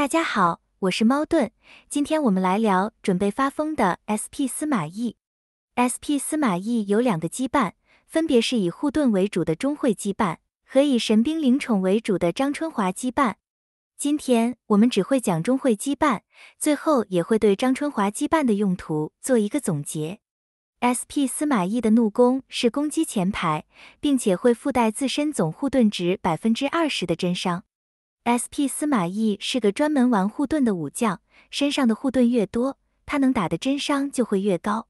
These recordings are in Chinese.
大家好，我是猫盾，今天我们来聊准备发疯的 SP 司马懿。SP 司马懿有两个羁绊，分别是以护盾为主的钟会羁绊和以神兵灵宠为主的张春华羁绊。今天我们只会讲钟会羁绊，最后也会对张春华羁绊的用途做一个总结。SP 司马懿的怒弓是攻击前排，并且会附带自身总护盾值 20% 的真伤。SP 司马懿是个专门玩护盾的武将，身上的护盾越多，他能打的真伤就会越高。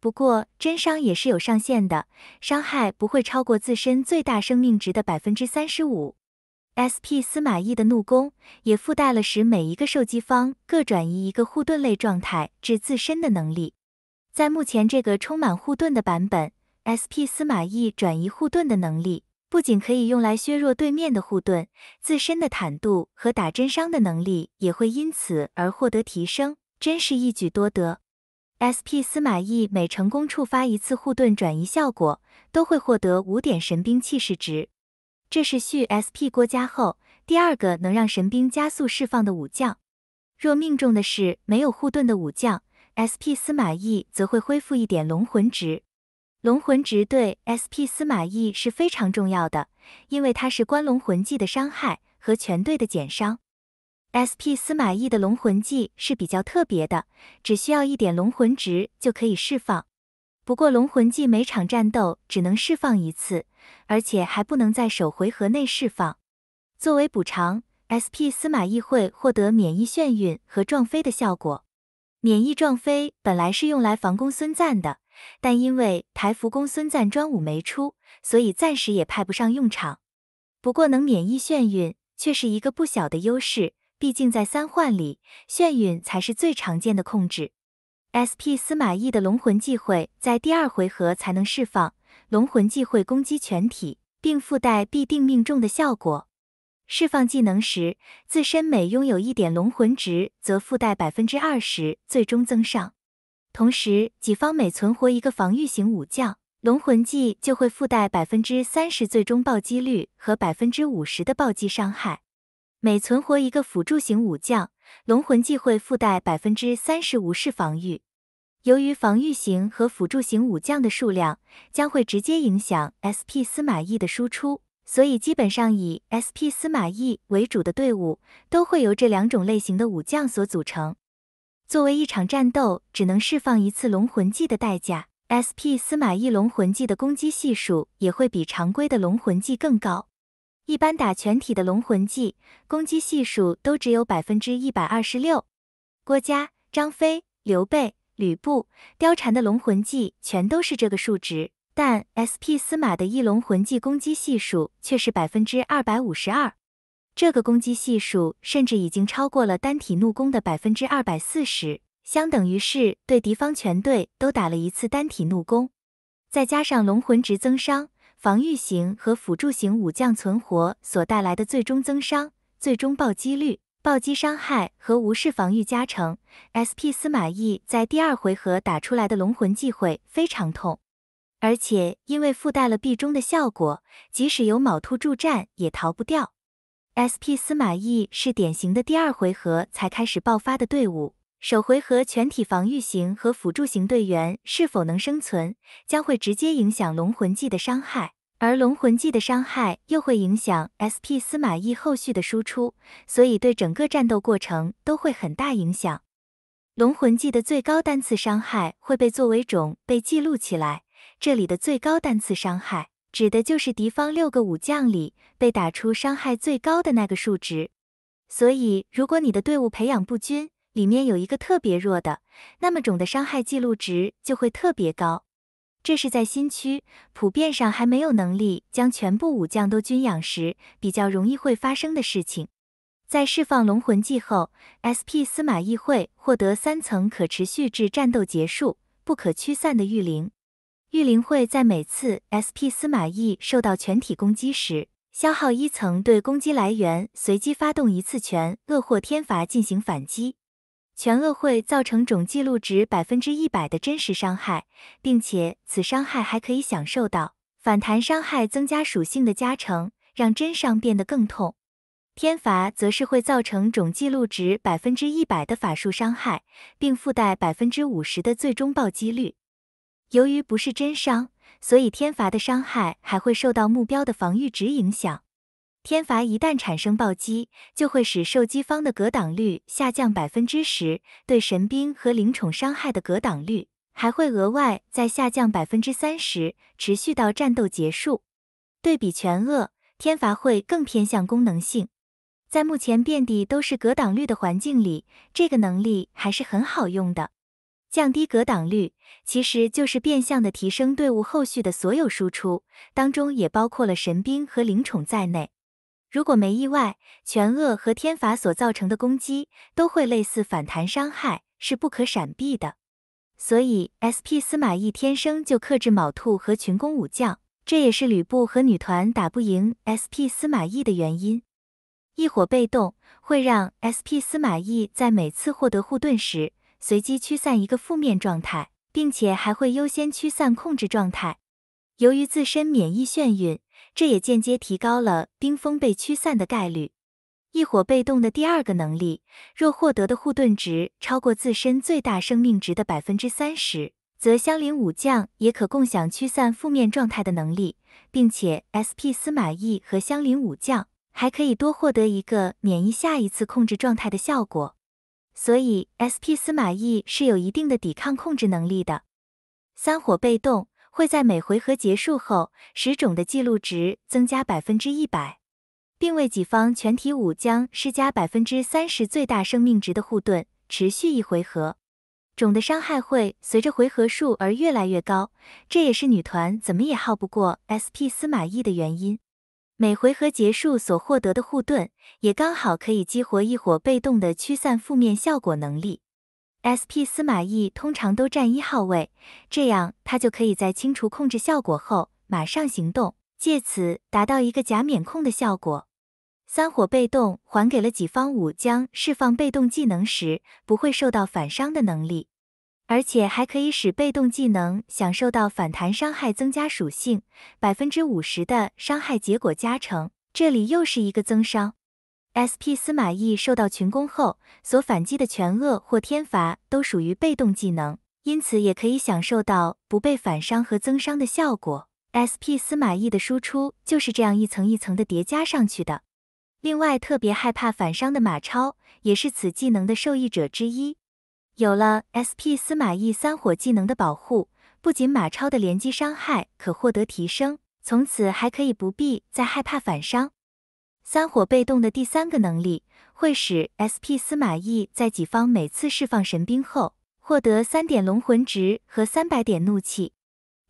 不过真伤也是有上限的，伤害不会超过自身最大生命值的 35%。SP 司马懿的怒弓也附带了使每一个受击方各转移一个护盾类状态至自身的能力。在目前这个充满护盾的版本， SP 司马懿转移护盾的能力不仅可以用来削弱对面的护盾，自身的坦度和打真伤的能力也会因此而获得提升，真是一举多得。SP 司马懿每成功触发一次护盾转移效果，都会获得5点神兵气势值。这是续 SP 郭嘉后第二个能让神兵加速释放的武将。若命中的是没有护盾的武将， SP 司马懿则会恢复1点龙魂值。龙魂值对 SP 司马懿是非常重要的，因为它是关龙魂技的伤害和全队的减伤。SP 司马懿的龙魂技是比较特别的，只需要1点龙魂值就可以释放。不过龙魂技每场战斗只能释放1次，而且还不能在首回合内释放。作为补偿， SP 司马懿会获得免疫眩晕和撞飞的效果。免疫撞飞本来是用来防攻孙赞的，但因为台服攻孙赞专武没出，所以暂时也派不上用场。不过能免疫眩晕却是一个不小的优势，毕竟在3幻里，眩晕才是最常见的控制。SP 司马懿的龙魂技会在第2回合才能释放，龙魂技会攻击全体，并附带必定命中的效果。释放技能时，自身每拥有1点龙魂值，则附带 20% 最终增伤。同时，己方每存活一个防御型武将，龙魂技就会附带 30% 最终暴击率和 50% 的暴击伤害。每存活一个辅助型武将，龙魂技会附带 35% 是防御。由于防御型和辅助型武将的数量将会直接影响 SP 司马懿的输出，所以基本上以 SP 司马懿为主的队伍都会由这2种类型的武将所组成。作为一场战斗只能释放1次龙魂技的代价， SP 司马懿龙魂技的攻击系数也会比常规的龙魂技更高。一般打全体的龙魂技，攻击系数都只有 126%。郭嘉、张飞、刘备、吕布、貂蝉的龙魂技全都是这个数值，但 SP 司马的龙魂技攻击系数却是 252%。这个攻击系数甚至已经超过了单体怒弓的 240%， 相等于是对敌方全队都打了1次单体怒弓。再加上龙魂值增伤，防御型和辅助型武将存活所带来的最终增伤、最终暴击率、暴击伤害和无视防御加成， SP 司马懿在第2回合打出来的龙魂技会非常痛。而且因为附带了必中的效果，即使有卯兔助战也逃不掉。SP 司马懿是典型的第2回合才开始爆发的队伍，首回合全体防御型和辅助型队员是否能生存，将会直接影响龙魂技的伤害，而龙魂技的伤害又会影响 SP 司马懿后续的输出，所以对整个战斗过程都会很大影响。龙魂技的最高单次伤害会被作为种被记录起来，这里的最高单次伤害指的就是敌方6个武将里被打出伤害最高的那个数值。所以如果你的队伍培养不均，里面有一个特别弱的，那么种的伤害记录值就会特别高。这是在新区普遍上还没有能力将全部武将都均养时比较容易会发生的事情。在释放龙魂技后， SP 司马懿会获得3层可持续至战斗结束、不可驱散的御灵。御灵会在每次 SP 司马懿受到全体攻击时，消耗1层对攻击来源随机发动1次全恶或天罚进行反击。全恶会造成总记录值 100% 的真实伤害，并且此伤害还可以享受到反弹伤害增加属性的加成，让真伤变得更痛。天罚则是会造成总记录值100%的法术伤害，并附带50%的最终爆击率。由于不是真伤，所以天罚的伤害还会受到目标的防御值影响。天罚一旦产生暴击，就会使受击方的格挡率下降10%，对神兵和灵宠伤害的格挡率还会额外再下降30%，持续到战斗结束。对比全恶，天罚会更偏向功能性。在目前遍地都是格挡率的环境里，这个能力还是很好用的。降低格挡率，其实就是变相的提升队伍后续的所有输出，当中也包括了神兵和灵宠在内。如果没意外，全恶和天罚所造成的攻击都会类似反弹伤害，是不可闪避的。所以 SP 司马懿天生就克制卯兔和群攻武将，这也是吕布和女团打不赢 SP 司马懿的原因。异火被动会让 SP 司马懿在每次获得护盾时，随机驱散一个负面状态，并且还会优先驱散控制状态。由于自身免疫眩晕，这也间接提高了冰封被驱散的概率。异火被动的第二个能力，若获得的护盾值超过自身最大生命值的30%，则相邻武将也可共享驱散负面状态的能力，并且 SP 司马懿和相邻武将还可以多获得一个免疫下一次控制状态的效果。所以 SP 司马懿是有一定的抵抗控制能力的。三火被动会在每回合结束后使种的记录值增加100%，并为己方全体武将施加30%最大生命值的护盾，持续一回合。种的伤害会随着回合数而越来越高，这也是女团怎么也耗不过 SP 司马懿的原因。每回合结束所获得的护盾，也刚好可以激活异火被动的驱散负面效果能力。SP 司马懿通常都占1号位，这样他就可以在清除控制效果后马上行动，借此达到一个假免控的效果。三火被动还给了己方武将释放被动技能时不会受到反伤的能力，而且还可以使被动技能享受到反弹伤害增加属性，50%的伤害结果加成，这里又是一个增伤。SP 司马懿受到群攻后所反击的全恶或天罚都属于被动技能，因此也可以享受到不被反伤和增伤的效果。SP 司马懿的输出就是这样一层一层的叠加上去的。另外特别害怕反伤的马超也是此技能的受益者之一。有了 SP 司马懿三火技能的保护，不仅马超的连击伤害可获得提升，从此还可以不必再害怕反伤。三火被动的第三个能力会使 SP 司马懿在己方每次释放神兵后获得3点龙魂值和300点怒气，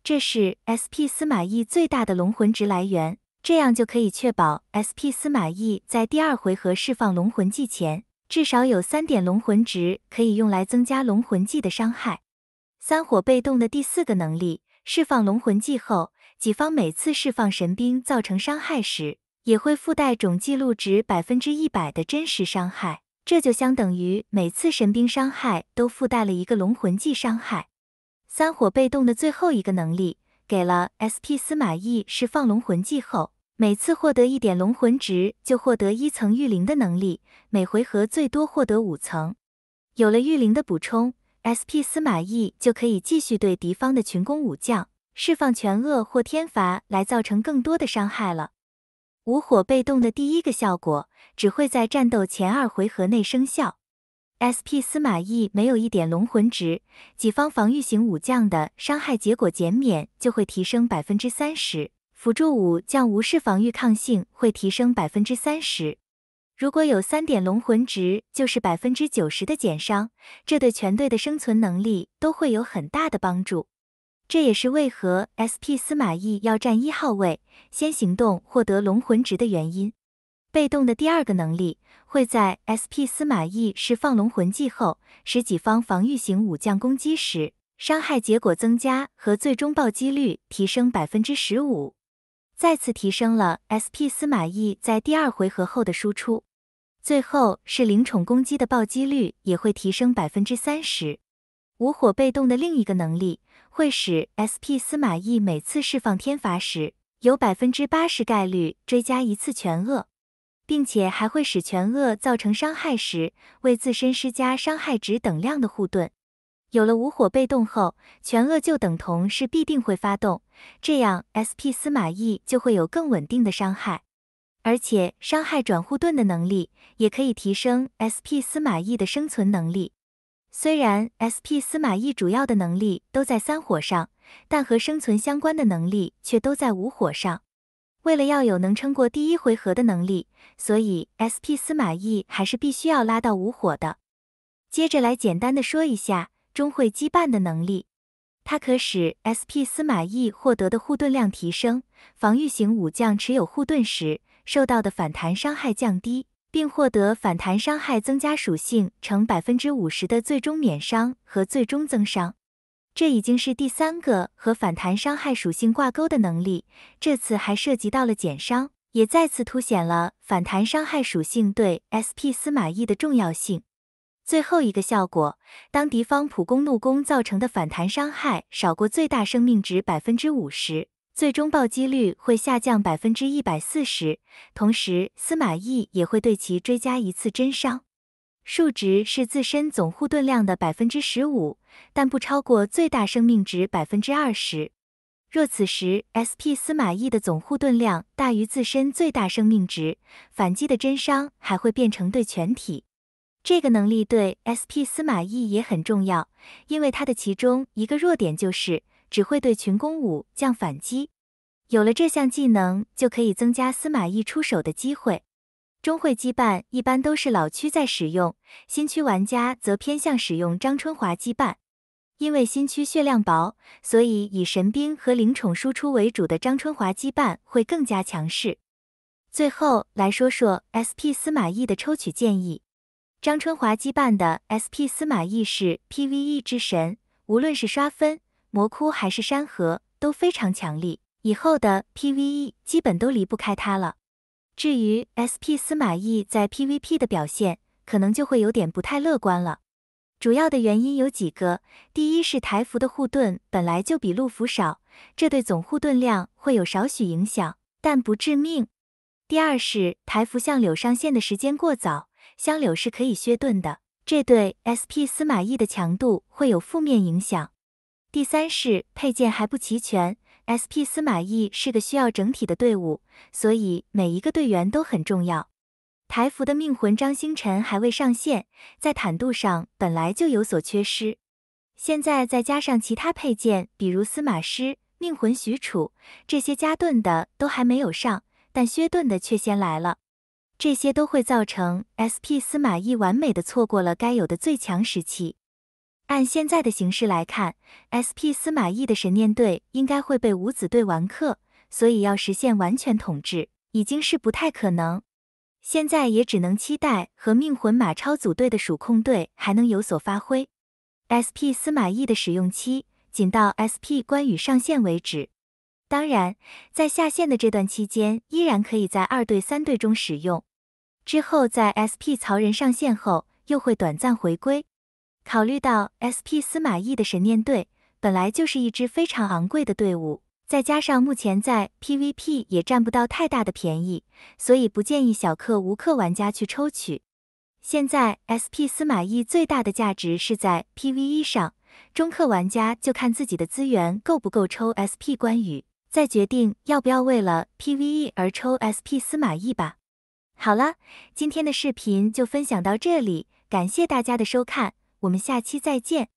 这是 SP 司马懿最大的龙魂值来源，这样就可以确保 SP 司马懿在第2回合释放龙魂技前至少有3点龙魂值可以用来增加龙魂技的伤害。三火被动的第4个能力，释放龙魂技后，己方每次释放神兵造成伤害时，也会附带总记录值100%的真实伤害，这就相等于每次神兵伤害都附带了一个龙魂技伤害。三火被动的最后一个能力，给了 SP 司马懿释放龙魂技后，每次获得1点龙魂值就获得1层御灵的能力，每回合最多获得5层。有了御灵的补充， SP 司马懿就可以继续对敌方的群攻武将释放全恶或天罚来造成更多的伤害了。五火被动的第1个效果只会在战斗前2回合内生效。SP 司马懿没有1点龙魂值，己方防御型武将的伤害结果减免就会提升30%，辅助武将无视防御抗性会提升30%。如果有3点龙魂值，就是90%的减伤，这对全队的生存能力都会有很大的帮助。这也是为何 SP 司马懿要占1号位，先行动获得龙魂值的原因。被动的第2个能力会在 SP 司马懿释放龙魂技后，使己方防御型武将攻击时，伤害结果增加和最终暴击率提升15%，再次提升了 SP 司马懿在第2回合后的输出。最后是灵宠攻击的暴击率也会提升30%。五火被动的另一个能力会使 SP 司马懿每次释放天罚时，有80%概率追加1次全恶。并且还会使全鳄造成伤害时，为自身施加伤害值等量的护盾。有了无火被动后，全鳄就等同是必定会发动，这样 SP 司马懿就会有更稳定的伤害。而且伤害转护盾的能力，也可以提升 SP 司马懿的生存能力。虽然 SP 司马懿主要的能力都在3火上，但和生存相关的能力却都在5火上。为了要有能撑过第1回合的能力，所以 SP 司马懿还是必须要拉到5火的。接着来简单的说一下钟会羁绊的能力，它可使 SP 司马懿获得的护盾量提升，防御型武将持有护盾时受到的反弹伤害降低，并获得反弹伤害增加属性乘 50% 的最终免伤和最终增伤。这已经是第3个和反弹伤害属性挂钩的能力，这次还涉及到了减伤，也再次凸显了反弹伤害属性对 SP 司马懿的重要性。最后一个效果，当敌方普攻怒攻造成的反弹伤害少过最大生命值 50%， 最终暴击率会下降 140%， 同时司马懿也会对其追加1次真伤。数值是自身总护盾量的 15%， 但不超过最大生命值 20%。若此时 SP 司马懿的总护盾量大于自身最大生命值，反击的真伤还会变成对全体。这个能力对 SP 司马懿也很重要，因为它的其中一个弱点就是只会对群攻武将反击。有了这项技能，就可以增加司马懿出手的机会。钟会羁绊一般都是老区在使用，新区玩家则偏向使用张春华羁绊。因为新区血量薄，所以以神兵和灵宠输出为主的张春华羁绊会更加强势。最后来说说 SP 司马懿的抽取建议。张春华羁绊的 SP 司马懿是 PVE 之神，无论是刷分、魔窟还是山河都非常强力，以后的 PVE 基本都离不开它了。至于 SP 司马懿在 PVP 的表现，可能就会有点不太乐观了。主要的原因有几个，第一是台服的护盾本来就比陆服少，这对总护盾量会有少许影响，但不致命。第二是台服相柳上线的时间过早，相柳是可以削盾的，这对 SP 司马懿的强度会有负面影响。第三是配件还不齐全，SP 司马懿是个需要整体的队伍，所以每一个队员都很重要。台服的命魂张星辰还未上线，在坦度上本来就有所缺失，现在再加上其他配件，比如司马师、命魂许褚，这些加盾的都还没有上，但削盾的却先来了。这些都会造成 SP 司马懿完美的错过了该有的最强时期。按现在的形势来看， SP 司马懿的神念队应该会被五子队完克，所以要实现完全统治，已经是不太可能。现在也只能期待和命魂马超组队的蜀控队还能有所发挥。SP 司马懿的使用期仅到 SP 关羽上线为止，当然在下线的这段期间依然可以在2队3队中使用，之后在 SP 曹仁上线后又会短暂回归。考虑到 SP 司马懿的神念队本来就是一支非常昂贵的队伍，再加上目前在 PVP 也占不到太大的便宜，所以不建议小氪无氪玩家去抽取。现在 SP 司马懿最大的价值是在 PVE 上，中氪玩家就看自己的资源够不够抽 SP 关羽，再决定要不要为了 PVE 而抽 SP 司马懿吧。好了，今天的视频就分享到这里，感谢大家的收看，我们下期再见。